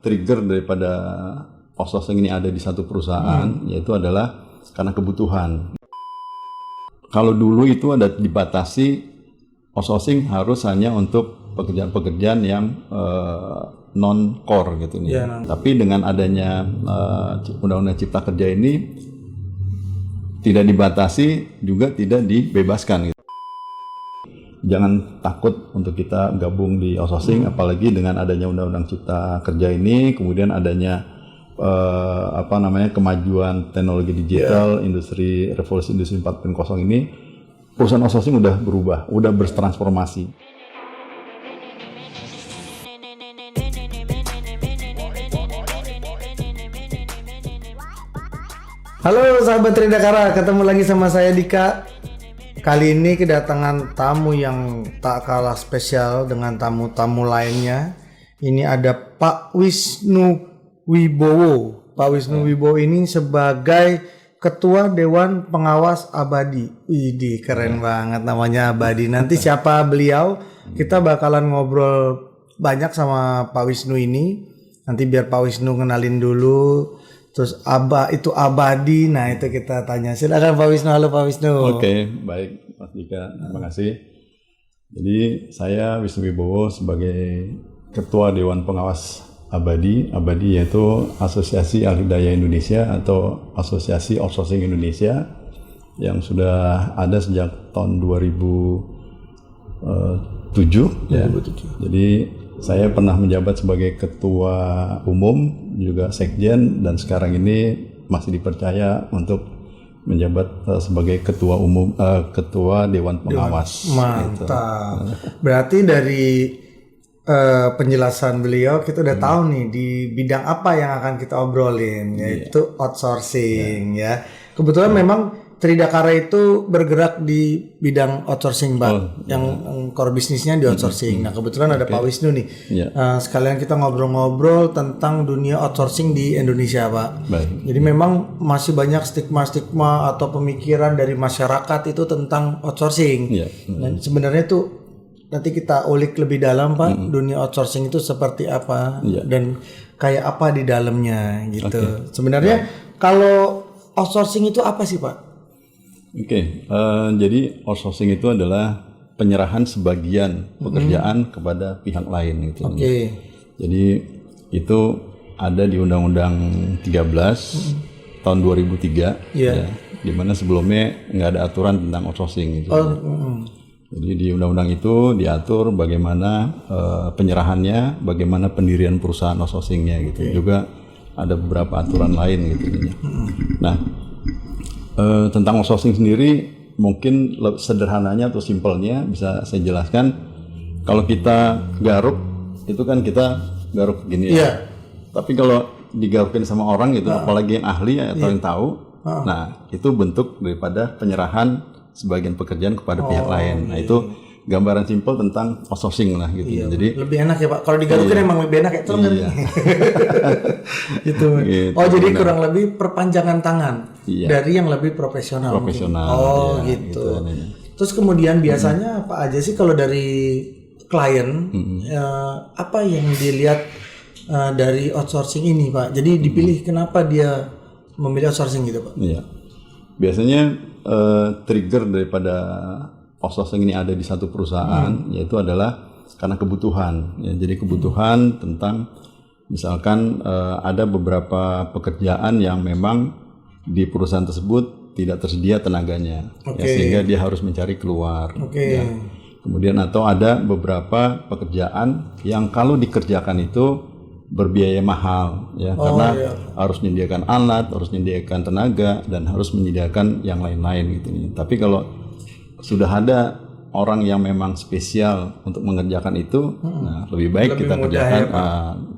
trigger daripada outsourcing ini ada di satu perusahaan, yaitu adalah karena kebutuhan. Kalau dulu itu ada dibatasi outsourcing harus hanya untuk pekerjaan-pekerjaan yang non-core gitu nih. Tapi dengan adanya Undang-Undang Cipta Kerja ini tidak dibatasi juga tidak dibebaskan gitu. Jangan takut untuk kita gabung di outsourcing, apalagi dengan adanya Undang-Undang Cipta Kerja ini, kemudian adanya kemajuan teknologi digital, revolusi industri 4.0 ini, perusahaan outsourcing udah berubah, udah bertransformasi. Halo sahabat Tridakara, ketemu lagi sama saya Dika. Kali ini kedatangan tamu yang tak kalah spesial dengan tamu-tamu lainnya. Ini ada Pak Wisnu Wibowo. Pak Wisnu Wibowo ini sebagai Ketua Dewan Pengawas Abadi. Widih, keren banget namanya Abadi. Nanti siapa beliau? Kita bakalan ngobrol banyak sama Pak Wisnu ini. Nanti biar Pak Wisnu kenalin dulu. Terus itu Abadi, nah itu kita tanya. Silakan Pak Wisnu. Halo Pak Wisnu. Oke, baik Mas Dika, terima kasih. Jadi saya Wisnu Wibowo sebagai Ketua Dewan Pengawas Abadi. Abadi yaitu Asosiasi Ahli Daya Indonesia atau Asosiasi Outsourcing Indonesia yang sudah ada sejak tahun 2007. Ya. Jadi saya pernah menjabat sebagai Ketua Umum, juga Sekjen, dan sekarang ini masih dipercaya untuk menjabat sebagai Ketua Umum, Ketua Dewan Pengawas. Mantap. Gitu. Berarti dari penjelasan beliau kita udah tahu nih di bidang apa yang akan kita obrolin, yaitu outsourcing ya. Kebetulan memang Tridakara itu bergerak di bidang outsourcing, Pak. Yang core bisnisnya di outsourcing. Nah, kebetulan ada Pak Wisnu nih. Sekalian kita ngobrol-ngobrol tentang dunia outsourcing di Indonesia, Pak. Baik. Jadi memang masih banyak stigma-stigma atau pemikiran dari masyarakat itu tentang outsourcing. Dan sebenarnya tuh nanti kita ulik lebih dalam, Pak. Dunia outsourcing itu seperti apa dan kayak apa di dalamnya gitu. Sebenarnya kalau outsourcing itu apa sih, Pak? Jadi outsourcing itu adalah penyerahan sebagian pekerjaan kepada pihak lain gitu. Jadi itu ada di Undang-Undang 13 tahun 2003 ya, di mana sebelumnya nggak ada aturan tentang outsourcing gitu. Jadi di undang-undang itu diatur bagaimana penyerahannya, bagaimana pendirian perusahaan outsourcingnya gitu. Juga ada beberapa aturan lain gitu. Nah, tentang outsourcing sendiri mungkin sederhananya atau simpelnya bisa saya jelaskan. Kalau kita garuk itu kan kita garuk gini ya. Tapi kalau digarukin sama orang gitu, apalagi yang ahli atau yang tahu, nah itu bentuk daripada penyerahan sebagian pekerjaan kepada pihak lain. Nah itu gambaran simpel tentang outsourcing lah gitu. Jadi lebih enak ya Pak. Kalau digarukin emang lebih enak ya. Gitu. Jadi kurang lebih perpanjangan tangan dari yang lebih profesional. Gitu. Terus kemudian biasanya apa aja sih kalau dari klien apa yang dilihat dari outsourcing ini, Pak? Jadi dipilih kenapa dia memilih outsourcing gitu, Pak? Biasanya trigger daripada outsourcing ini ada di satu perusahaan, yaitu adalah karena kebutuhan. Ya, jadi kebutuhan tentang misalkan ada beberapa pekerjaan yang memang di perusahaan tersebut tidak tersedia tenaganya, sehingga dia harus mencari keluar. Ya. Kemudian atau ada beberapa pekerjaan yang kalau dikerjakan itu berbiaya mahal, ya, karena harus menyediakan alat, harus menyediakan tenaga, dan harus menyediakan yang lain-lain gitu. Tapi kalau sudah ada orang yang memang spesial untuk mengerjakan itu, nah lebih baik kita kerjakan,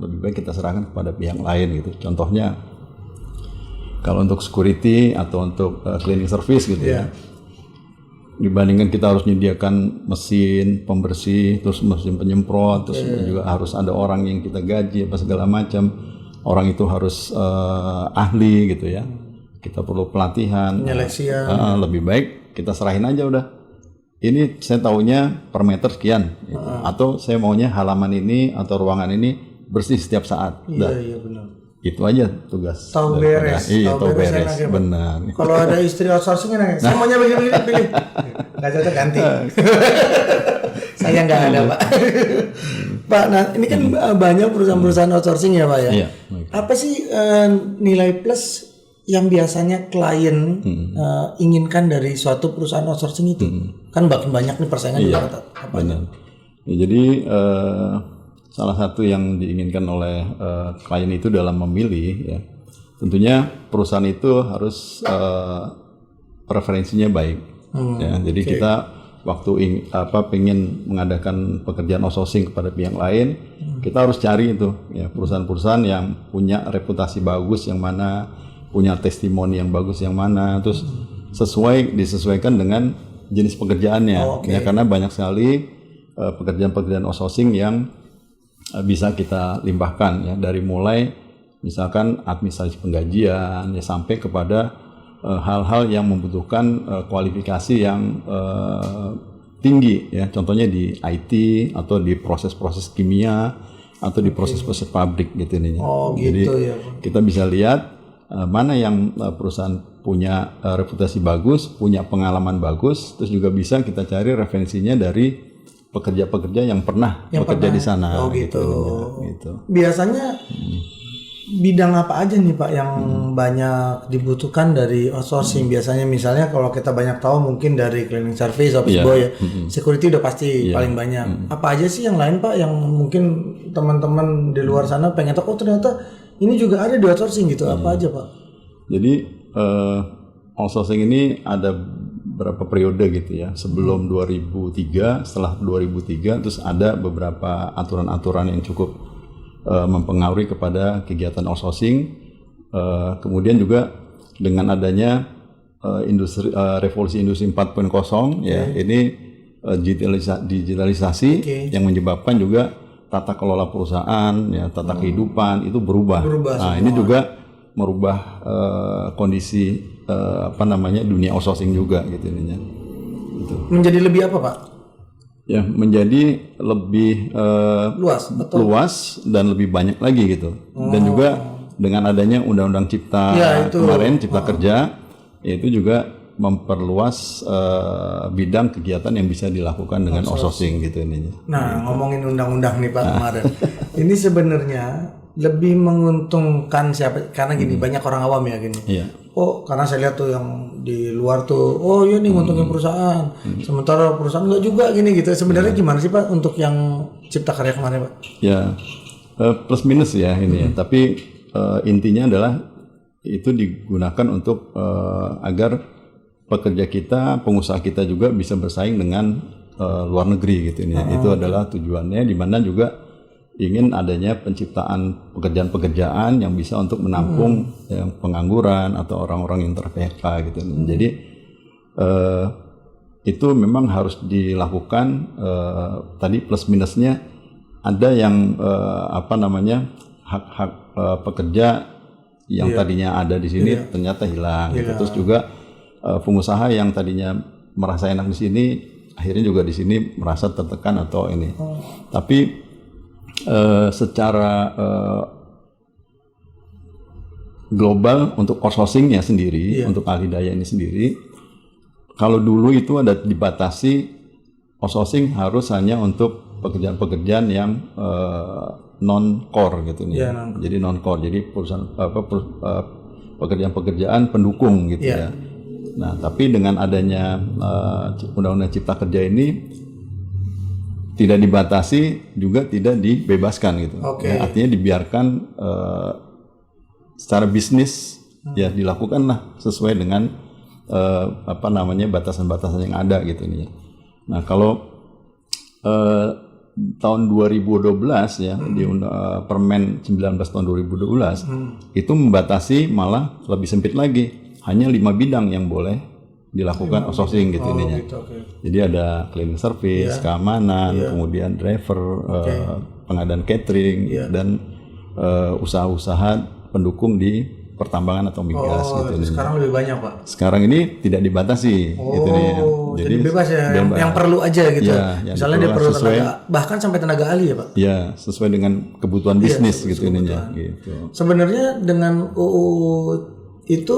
lebih baik kita serahkan kepada pihak lain gitu. Contohnya kalau untuk security atau untuk cleaning service gitu ya, dibandingkan kita harus menyediakan mesin pembersih, terus mesin penyemprot, terus juga harus ada orang yang kita gaji apa segala macam, orang itu harus ahli gitu ya. Kita perlu pelatihan, penyeleksian. Lebih baik kita serahin aja udah. Ini saya taunya per meter sekian, gitu. Atau saya maunya halaman ini atau ruangan ini bersih setiap saat. Iya benar. Itu aja tugas. Tahu beres. Iya, tahu beres. enaknya, Pak. Benar. Kalau ada istri outsourcing enaknya, semuanya begini pilih. Nggak cocok ganti. Saya nggak ada, Pak. Pak, nah ini kan banyak perusahaan-perusahaan outsourcing ya, Pak ya. Iya. Apa sih nilai plus yang biasanya klien inginkan dari suatu perusahaan outsourcing itu? Kan banyak nih persaingan juga. Apa Benar. Ya, jadi salah satu yang diinginkan oleh klien itu dalam memilih, ya, tentunya perusahaan itu harus preferensinya baik. Ya, jadi kita waktu pengen mengadakan pekerjaan outsourcing kepada pihak lain, kita harus cari itu, ya, perusahaan-perusahaan yang punya reputasi bagus yang mana, punya testimoni yang bagus yang mana, terus disesuaikan dengan jenis pekerjaannya. Ya, karena banyak sekali pekerjaan-pekerjaan outsourcing yang bisa kita limpahkan, ya, dari mulai misalkan administrasi penggajian, ya, sampai kepada hal-hal yang membutuhkan kualifikasi yang tinggi, ya, contohnya di IT atau di proses-proses kimia atau di proses-proses pabrik gitu nih. Jadi ya. kita bisa lihat mana yang perusahaan punya reputasi bagus, punya pengalaman bagus, terus juga bisa kita cari referensinya dari pekerja-pekerja yang pernah bekerja di sana. Gitu. Gitu. Biasanya bidang apa aja nih Pak yang banyak dibutuhkan dari outsourcing? Biasanya misalnya kalau kita banyak tahu mungkin dari cleaning service, office boy, ya. Security udah pasti paling banyak. Apa aja sih yang lain Pak yang mungkin teman-teman di luar sana pengen tahu, oh ternyata ini juga ada di outsourcing gitu. Apa aja Pak? Jadi outsourcing ini ada berapa periode gitu ya. Sebelum 2003, setelah 2003, terus ada beberapa aturan-aturan yang cukup mempengaruhi kepada kegiatan outsourcing. Kemudian juga dengan adanya revolusi industri 4.0, ya, ini digitalisasi yang menyebabkan juga tata kelola perusahaan, ya, tata kehidupan itu berubah. Nah, ini juga merubah kondisi dunia outsourcing juga gitu ininya. Gitu. Menjadi lebih apa Pak? Ya, menjadi lebih luas dan lebih banyak lagi gitu. Dan juga dengan adanya Undang-Undang Cipta kemarin, Cipta Kerja, itu juga memperluas bidang kegiatan yang bisa dilakukan dengan outsourcing gitu ininya. Nah, ngomongin undang-undang nih Pak kemarin. Ini sebenarnya lebih menguntungkan siapa? Karena gini, banyak orang awam ya gini. Iya. Oh, karena saya lihat tuh yang di luar tuh, oh iya nih nguntungin perusahaan. Sementara perusahaan enggak juga gini gitu. Sebenarnya gimana sih Pak untuk yang Cipta Karya kemarin Pak? Ya, plus minus ya ini ya. Tapi intinya adalah itu digunakan untuk agar pekerja kita, pengusaha kita juga bisa bersaing dengan luar negeri gitu ini. Itu adalah tujuannya, di mana juga ingin adanya penciptaan pekerjaan-pekerjaan yang bisa untuk menampung yang pengangguran atau orang-orang yang ter-PHK gitu. Jadi itu memang harus dilakukan. Tadi plus minusnya ada yang hak-hak pekerja yang tadinya ada di sini ternyata hilang. Gitu. Terus juga pengusaha yang tadinya merasa enak di sini akhirnya juga di sini merasa tertekan atau ini. Tapi secara global untuk outsourcingnya sendiri, untuk ahli daya ini sendiri, kalau dulu itu ada dibatasi outsourcing harus hanya untuk pekerjaan-pekerjaan yang non-core gitu nih. Jadi non-core, jadi pekerjaan-pekerjaan pendukung gitu ya. Nah, tapi dengan adanya Undang-Undang Cipta Kerja ini tidak dibatasi juga tidak dibebaskan gitu. Ya, artinya dibiarkan secara bisnis ya dilakukanlah sesuai dengan batasan-batasan yang ada gitu nih. Nah, kalau tahun 2012 ya di Permen 19 tahun 2012 itu membatasi malah lebih sempit lagi, hanya 5 bidang yang boleh dilakukan outsourcing gitu ininya. Jadi ada cleaning service, keamanan, kemudian driver, pengadaan catering dan usaha-usaha pendukung di pertambangan atau migas gitu. Sekarang lebih banyak Pak. Sekarang ini tidak dibatasi gitu nih. Jadi bebas ya, yang perlu aja gitu. Misalnya dia perlu tenaga, bahkan sampai tenaga ahli ya Pak. Ya, sesuai dengan kebutuhan bisnis gitu ininya gitu. Sebenarnya dengan UU itu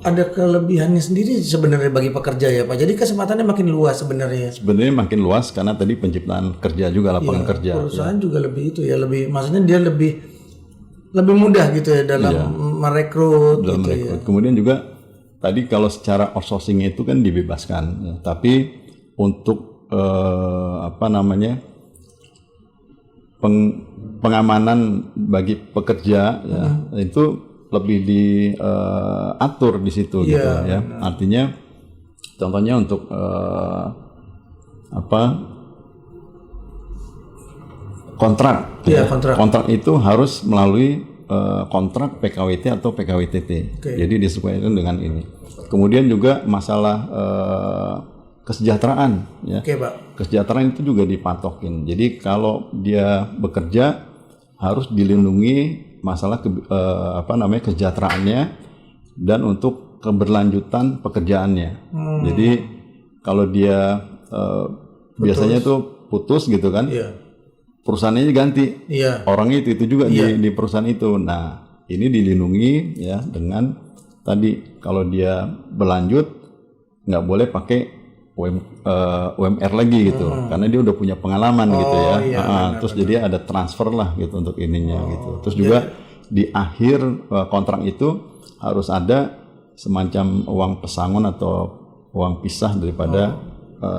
ada kelebihannya sendiri sebenarnya bagi pekerja ya Pak. Jadi kesempatannya makin luas sebenarnya. Sebenarnya makin luas karena tadi penciptaan kerja juga, lapangan kerja. Perusahaan juga lebih itu ya, lebih maksudnya dia lebih mudah gitu ya dalam merekrut gitu ya. Kemudian juga tadi kalau secara outsourcing itu kan dibebaskan ya. Tapi untuk pengamanan bagi pekerja ya, itu lebih diatur di situ gitu ya. Artinya contohnya untuk kontrak. Kontrak itu harus melalui kontrak PKWT atau PKWTT. Jadi disesuaikan dengan ini. Kemudian juga masalah kesejahteraan ya. Pak. Kesejahteraan itu juga dipatokin. Jadi kalau dia bekerja harus dilindungi masalah kesejahteraannya dan untuk keberlanjutan pekerjaannya. Jadi kalau dia biasanya tuh putus gitu kan. Perusahaannya ganti, orangnya itu juga di perusahaan itu. Nah, ini dilindungi ya dengan tadi kalau dia berlanjut nggak boleh pakai UMR lagi gitu, karena dia udah punya pengalaman gitu ya. Terus jadi ada transfer lah gitu untuk ininya gitu. Terus juga di akhir kontrak itu harus ada semacam uang pesangon atau uang pisah daripada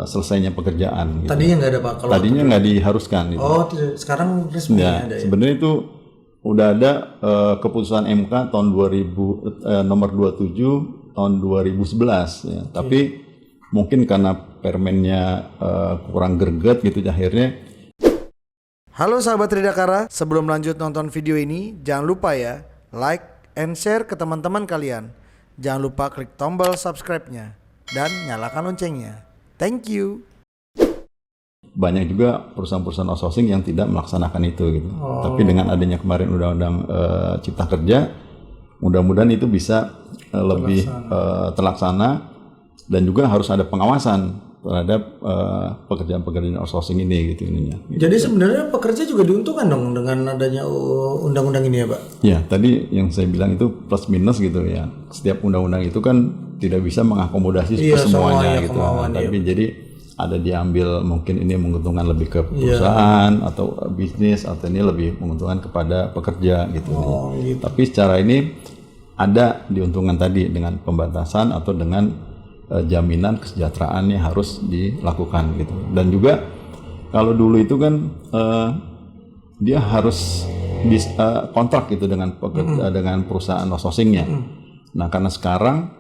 selesainya pekerjaan. Gitu. Tadinya nggak ada Pak. Tadinya nggak diharuskan. Gitu. Sekarang resmi ada ya. Sebenarnya itu udah ada keputusan MK tahun 2000 nomor 27 tahun 2011 ya. Tapi mungkin karena permennya kurang greget gitu akhirnya. Halo sahabat Tridakara, sebelum lanjut nonton video ini jangan lupa ya like and share ke teman-teman kalian. Jangan lupa klik tombol subscribe-nya dan nyalakan loncengnya. Thank you. Banyak juga perusahaan-perusahaan outsourcing yang tidak melaksanakan itu gitu. Tapi dengan adanya kemarin undang-undang Cipta Kerja, mudah-mudahan itu bisa lebih terlaksana dan juga harus ada pengawasan terhadap pekerjaan-pekerjaan outsourcing ini gitu ininya. Gitu. Jadi sebenarnya pekerja juga diuntungkan dong dengan adanya undang-undang ini ya Pak? Ya, tadi yang saya bilang itu plus minus gitu ya. Setiap undang-undang itu kan tidak bisa mengakomodasi semuanya gitu. Tapi jadi ada diambil mungkin ini menguntungkan lebih ke perusahaan atau bisnis atau ini lebih menguntungkan kepada pekerja gitu. Gitu. Tapi secara ini ada diuntungkan tadi dengan pembatasan atau dengan jaminan kesejahteraan yang harus dilakukan gitu. Dan juga kalau dulu itu kan dia harus kontrak gitu dengan dengan perusahaan outsourcingnya. Nah karena sekarang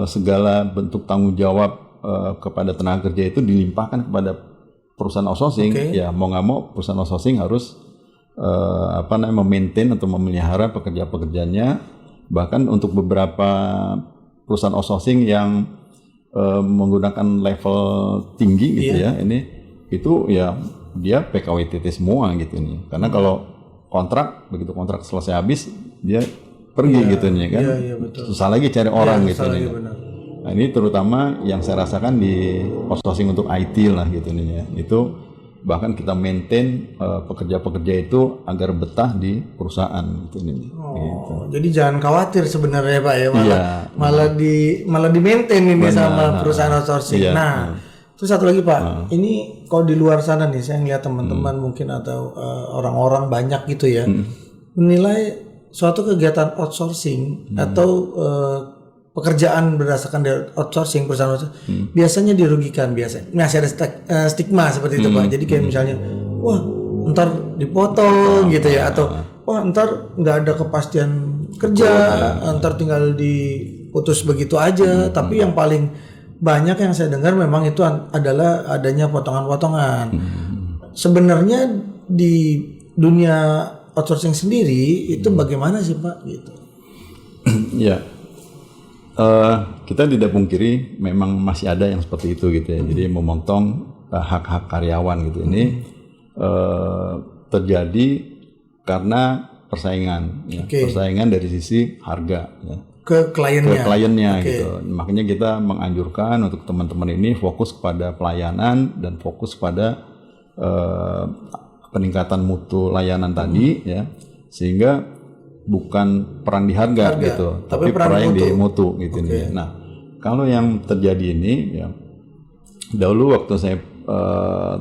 segala bentuk tanggung jawab kepada tenaga kerja itu dilimpahkan kepada perusahaan outsourcing. Ya mau nggak mau perusahaan outsourcing harus memaintain atau memelihara pekerja-pekerjanya. Bahkan untuk beberapa perusahaan outsourcing yang menggunakan level tinggi gitu ya, ini itu ya dia PKWTT semua gitu nih. Karena kalau begitu kontrak selesai habis dia pergi gitu nih kan, susah lagi cari orang gitu nih. Nah ini terutama yang saya rasakan di outsourcing untuk IT lah gitu nih ya. Itu bahkan kita maintain pekerja-pekerja itu agar betah di perusahaan gitu nih. Gitu. Jadi jangan khawatir sebenarnya Pak ya, malah di maintain ini sama perusahaan outsourcing. Terus satu lagi Pak, ini kalau di luar sana nih saya ngeliat teman-teman mungkin atau orang-orang banyak gitu ya menilai suatu kegiatan outsourcing atau pekerjaan berdasarkan dari outsourcing perusahaan outsourcing biasanya dirugikan masih ada stigma seperti itu Pak. Jadi kayak misalnya wah ntar dipotong gitu ya atau wah ntar nggak ada kepastian kerja, ntar tinggal diputus begitu aja. Tapi yang paling banyak yang saya dengar memang itu adalah adanya potongan-potongan. Sebenarnya di dunia outsourcing sendiri itu bagaimana sih Pak gitu? Ya, kita tidak pungkiri memang masih ada yang seperti itu gitu ya. Jadi memotong hak-hak karyawan gitu. Ini terjadi karena persaingan, ya. Oke. Persaingan dari sisi harga, ya. Ke kliennya. Gitu. Makanya kita menganjurkan untuk teman-teman ini fokus kepada pelayanan dan fokus pada peningkatan mutu layanan tadi, ya, sehingga bukan perang di harga gitu, tapi perang di mutu gitu. Nah, kalau yang terjadi ini, ya, dahulu waktu saya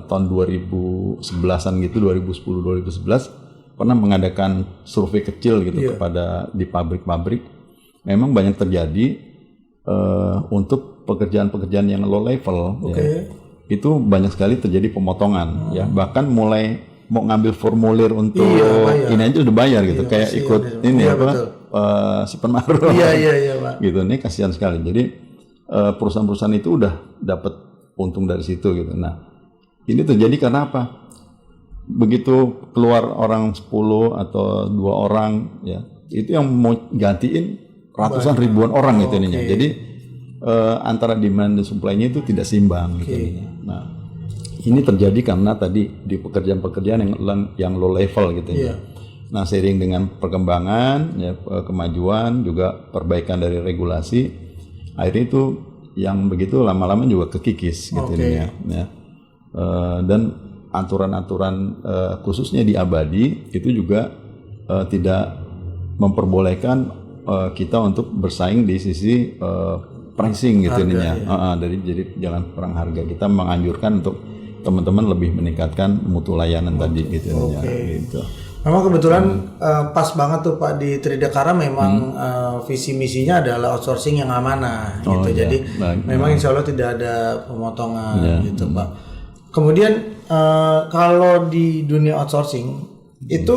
tahun 2011-an gitu, 2010-2011 pernah mengadakan survei kecil gitu kepada di pabrik-pabrik. Memang banyak terjadi untuk pekerjaan-pekerjaan yang low level, ya, itu banyak sekali terjadi pemotongan, ya, bahkan mulai mau ngambil formulir untuk ini aja udah bayar gitu, kayak ikut ini si penmaru, Pak. gitu. Ini kasihan sekali. Jadi perusahaan-perusahaan itu udah dapat untung dari situ gitu. Nah, ini terjadi karena apa? Begitu keluar orang 10 atau 2 orang, ya, itu yang mau gantiin ratusan ribuan orang gitu ininya. Jadi antara demand dan supply-nya itu tidak seimbang gitu ininya. Nah, ini terjadi karena tadi di pekerjaan-pekerjaan yang low level gitu ya. Nah, seiring dengan perkembangan, ya, kemajuan juga perbaikan dari regulasi, akhirnya itu yang begitu lama-lama juga kekikis gitu ininya, ya. Dan aturan-aturan khususnya di Abadi itu juga tidak memperbolehkan kita untuk bersaing di sisi pricing gitu ininya. Jadi jangan perang harga. Kita menganjurkan untuk teman-teman lebih meningkatkan mutu layanan tadi gitu ininya. Gitu. Memang kebetulan pas banget tuh Pak di Tridakara memang visi misinya adalah outsourcing yang amanah gitu. Jadi memang insya Allah tidak ada pemotongan gitu Pak. Kemudian kalau di dunia outsourcing itu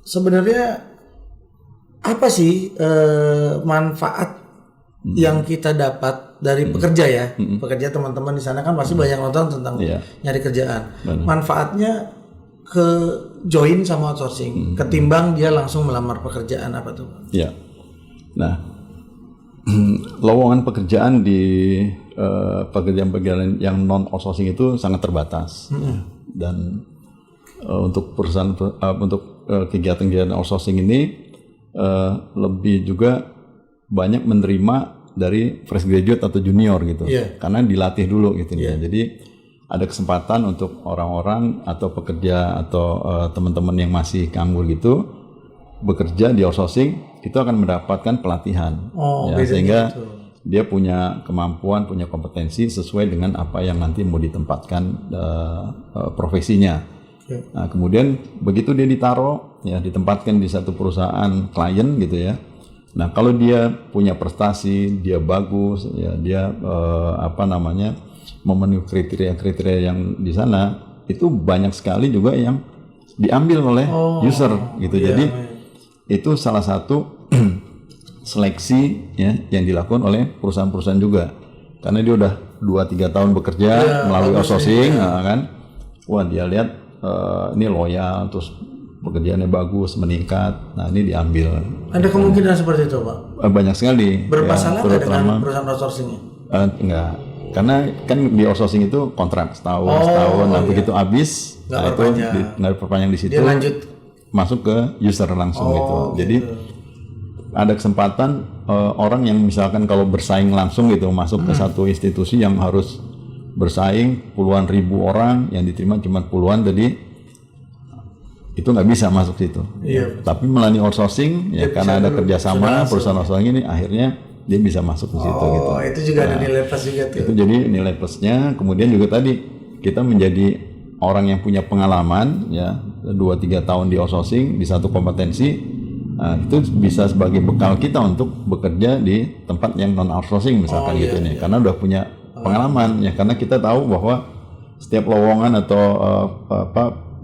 sebenarnya apa sih manfaat yang kita dapat dari pekerja ya? Pekerja teman-teman di sana kan pasti banyak nonton tentang nyari kerjaan. Manfaatnya ke join sama outsourcing ketimbang dia langsung melamar pekerjaan apa tuh? Ya. Nah, lowongan pekerjaan di pekerjaan-pekerjaan yang non outsourcing itu sangat terbatas. Dan untuk perusahaan untuk kegiatan-kegiatan outsourcing ini lebih juga banyak menerima dari fresh graduate atau junior gitu, karena dilatih dulu gitu ya. Jadi ada kesempatan untuk orang-orang atau pekerja atau teman-teman yang masih nganggur gitu bekerja di outsourcing itu akan mendapatkan pelatihan, sehingga dia punya kemampuan, punya kompetensi sesuai dengan apa yang nanti mau ditempatkan profesinya. Nah, kemudian begitu dia ditaruh, ya, ditempatkan di satu perusahaan klien gitu ya. Nah, kalau dia punya prestasi, dia bagus, ya, dia memenuhi kriteria-kriteria yang di sana, itu banyak sekali juga yang diambil oleh user gitu. Jadi itu salah satu seleksi, ya, yang dilakukan oleh perusahaan-perusahaan juga. Karena dia udah 2-3 tahun bekerja melalui outsourcing, kan, wah dia lihat ini loyal, terus pekerjaannya bagus, meningkat. Nah, ini diambil. Ada kemungkinan seperti itu, Pak? Banyak sekali. Bermasalah nggak dengan perusahaan outsourcing-nya? Enggak. Karena kan di outsourcing itu kontrak setahun. Nah, begitu habis, nggak diperpanjang di situ. Dia lanjut masuk ke user langsung gitu. Jadi ada kesempatan orang yang misalkan kalau bersaing langsung gitu masuk ke satu institusi yang harus bersaing puluhan ribu orang, yang diterima cuma puluhan, jadi itu nggak bisa masuk situ. Tapi melalui outsourcing, ya, karena ada kerjasama perusahaan outsourcing ini, akhirnya dia bisa masuk ke situ gitu. Itu juga ada nilai plus juga tuh. Itu jadi nilai plusnya. Kemudian juga tadi kita menjadi orang yang punya pengalaman, ya, 2-3 tahun di outsourcing di satu kompetensi. Nah, itu bisa sebagai bekal kita untuk bekerja di tempat yang non outsourcing misalkan gitu nih, karena udah punya pengalaman, ya, karena kita tahu bahwa setiap lowongan atau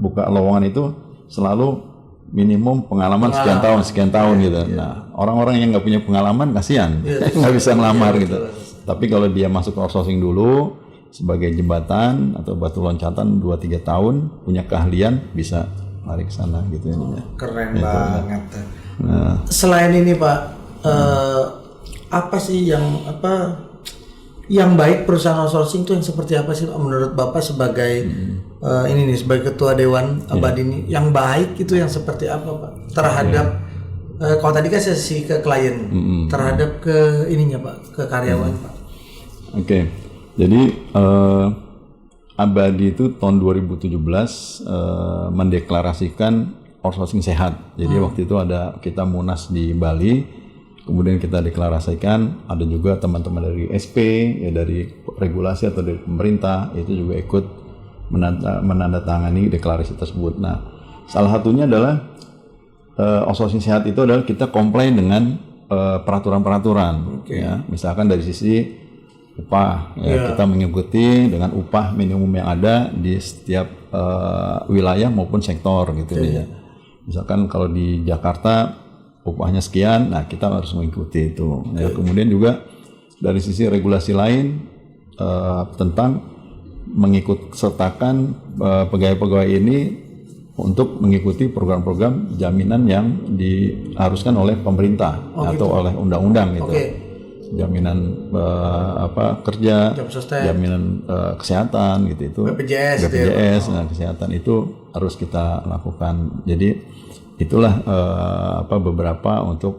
buka lowongan itu selalu minimum pengalaman sekian tahun gitu. Nah, orang-orang yang nggak punya pengalaman kasihan, nggak bisa ngelamar gitu. Tapi kalau dia masuk ke outsourcing dulu sebagai jembatan atau batu loncatan 2-3 tahun, punya keahlian, bisa lari ke sana gitu. Keren banget. Nah, selain ini Pak, apa sih yang yang baik perusahaan outsourcing itu yang seperti apa sih Pak? Menurut Bapak sebagai ini nih sebagai ketua dewan Abadi ini, yang baik itu yang seperti apa Pak? Terhadap kalau tadi kan sesi ke klien, terhadap ke ininya Pak, ke karyawan Pak. Oke. Jadi Abadi itu tahun 2017 mendeklarasikan outsourcing sehat. Jadi waktu itu kita munas di Bali, kemudian kita deklarasikan, ada juga teman-teman dari SP, ya dari regulasi atau dari pemerintah itu juga ikut menandatangani deklarasi tersebut. Nah, salah satunya adalah outsourcing sehat itu adalah kita comply dengan peraturan-peraturan. Ya, misalkan dari sisi upah, ya, kita mengikuti dengan upah minimum yang ada di setiap wilayah maupun sektor gitu ya. Misalkan kalau di Jakarta upahnya sekian, nah kita harus mengikuti itu. Ya, kemudian juga dari sisi regulasi lain tentang mengikut sertakan pegawai-pegawai ini untuk mengikuti program-program jaminan yang diharuskan oleh pemerintah atau oleh undang-undang gitu. Jaminan kerja, jaminan kesehatan gitu itu. BPJS, nah, kesehatan itu harus kita lakukan. Jadi itulah beberapa untuk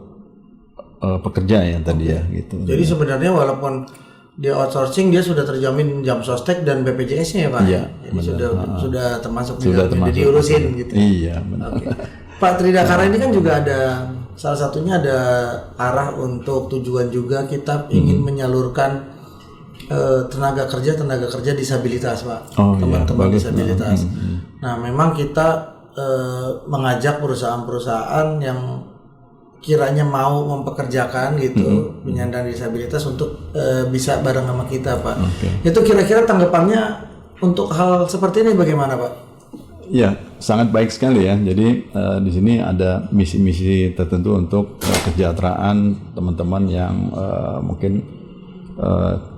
pekerja yang tadi ya gitu. Jadi sebenarnya walaupun dia outsourcing dia sudah terjamin jam sostek dan BPJS-nya ya Pak. Iya, jadi sudah termasuk sudah jadi diurusin gitu. Iya, benar. Pak Tridakara ini kan juga ada salah satunya ada arah untuk tujuan juga kita ingin menyalurkan tenaga kerja disabilitas Pak, teman-teman disabilitas. Nah memang kita mengajak perusahaan-perusahaan yang kiranya mau mempekerjakan gitu penyandang disabilitas untuk bisa bareng sama kita Pak. Itu kira-kira tanggapannya untuk hal seperti ini bagaimana Pak? Ya, sangat baik sekali ya. Jadi di sini ada misi-misi tertentu untuk kesejahteraan teman-teman yang mungkin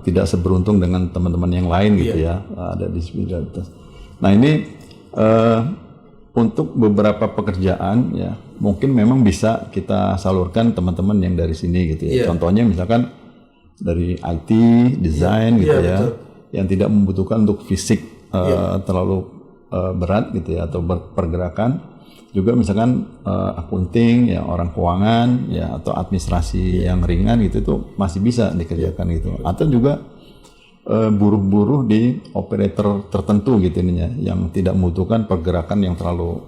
tidak seberuntung dengan teman-teman yang lain gitu ya, ada disabilitas. Nah ini untuk beberapa pekerjaan ya mungkin memang bisa kita salurkan teman-teman yang dari sini gitu ya. Contohnya misalkan dari IT, desain gitu ya, yang tidak membutuhkan untuk fisik terlalu berat gitu ya atau pergerakan. Juga misalkan akunting ya, orang keuangan ya, atau administrasi yang ringan gitu itu masih bisa dikerjakan gitu. Atau juga buruh-buruh di operator tertentu gitu ininya yang tidak membutuhkan pergerakan yang terlalu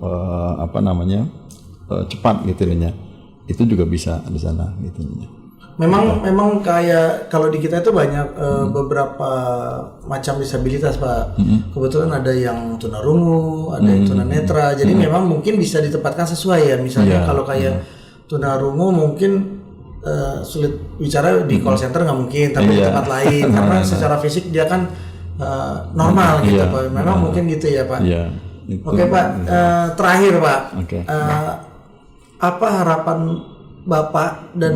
cepat gitu ininya. Itu juga bisa di sana gitu ininya. Memang kayak kalau di kita itu banyak beberapa macam disabilitas Pak. Kebetulan ada yang tunarungu, ada yang tunanetra. Jadi memang mungkin bisa ditempatkan sesuai ya. Misalnya kalau kayak tunarungu mungkin sulit bicara di call center nggak mungkin, tapi di tempat lain karena secara fisik dia kan normal gitu Pak. Memang mungkin gitu ya Pak. Oke Pak, terakhir Pak. Apa harapan Bapak dan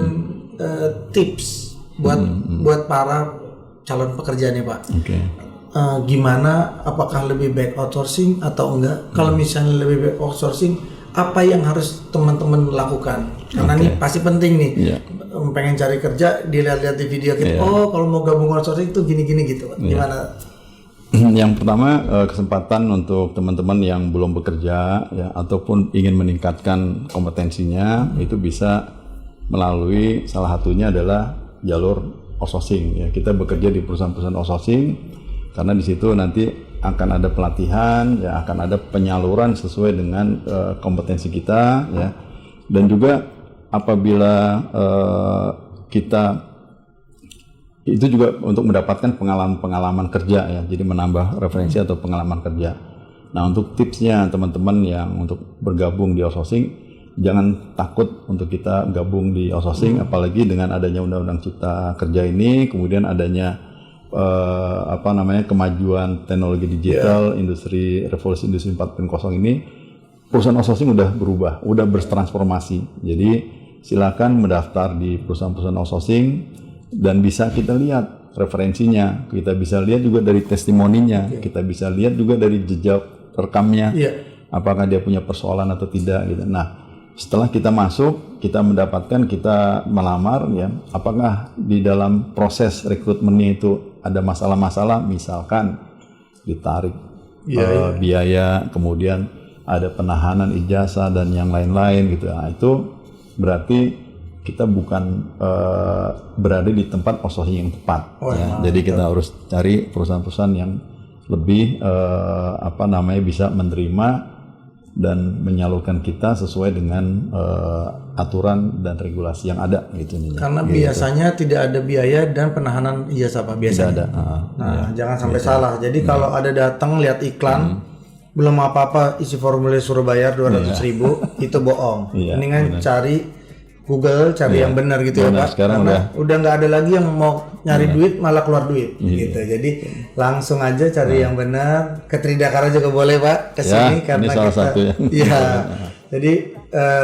tips buat para calon pekerja nih Pak. Gimana? Apakah lebih baik outsourcing atau enggak? Kalau misalnya lebih baik outsourcing, apa yang harus teman-teman lakukan? Karena ini pasti penting nih. Pengen cari kerja, dilihat-lihat di video kita. Oh, kalau mau gabung outsourcing itu gini-gini gitu. Gimana? Yang pertama kesempatan untuk teman-teman yang belum bekerja ya ataupun ingin meningkatkan kompetensinya itu bisa melalui salah satunya adalah jalur outsourcing ya. Kita bekerja di perusahaan-perusahaan outsourcing karena di situ nanti akan ada pelatihan ya, akan ada penyaluran sesuai dengan kompetensi kita ya. Dan juga apabila kita itu juga untuk mendapatkan pengalaman kerja ya, jadi menambah referensi atau pengalaman kerja. Nah untuk tipsnya teman-teman yang untuk bergabung di outsourcing, jangan takut untuk kita gabung di outsourcing, apalagi dengan adanya Undang-Undang Cipta Kerja ini, kemudian adanya kemajuan teknologi digital, revolusi industri 4.0 ini, perusahaan outsourcing udah berubah, udah bertransformasi. Jadi silakan mendaftar di perusahaan-perusahaan outsourcing dan bisa kita lihat referensinya, kita bisa lihat juga dari testimoninya, kita bisa lihat juga dari jejak rekamnya, apakah dia punya persoalan atau tidak gitu. Nah setelah kita masuk, kita mendapatkan, kita melamar ya, apakah di dalam proses rekrutmennya itu ada masalah-masalah, misalkan ditarik biaya, kemudian ada penahanan ijazah dan yang lain-lain gitu. Nah, itu berarti kita bukan berada di tempat outsourcing yang tepat. Jadi kita harus cari perusahaan-perusahaan yang lebih bisa menerima dan menyalurkan kita sesuai dengan aturan dan regulasi yang ada gitu nih. Karena biasanya tidak ada biaya dan penahanan ijazah Pak biasanya. Tidak ada. Jangan sampai salah. Jadi kalau ada datang lihat iklan belum apa-apa isi formulir suruh bayar 200.000 itu bohong. Mendingan cari Google, cari yang benar gitu ya Pak. Sekarang udah nggak ada lagi yang mau nyari duit malah keluar duit gitu. Jadi langsung aja cari yang benar. Ke Tridakara juga boleh Pak kesini karena ini salah kita. satu ya. Iya. Jadi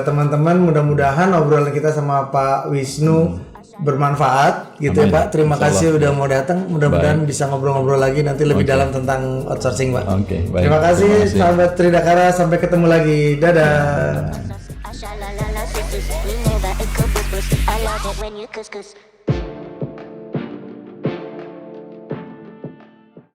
teman-teman mudah-mudahan obrolan kita sama Pak Wisnu bermanfaat gitu ya Pak. Terima kasih udah mau datang. Mudah-mudahan bisa ngobrol-ngobrol lagi nanti lebih dalam tentang outsourcing Pak. Baik. Terima kasih sahabat Tridakara, sampai ketemu lagi. Dadah. We never a couple, but I love it when you kiss.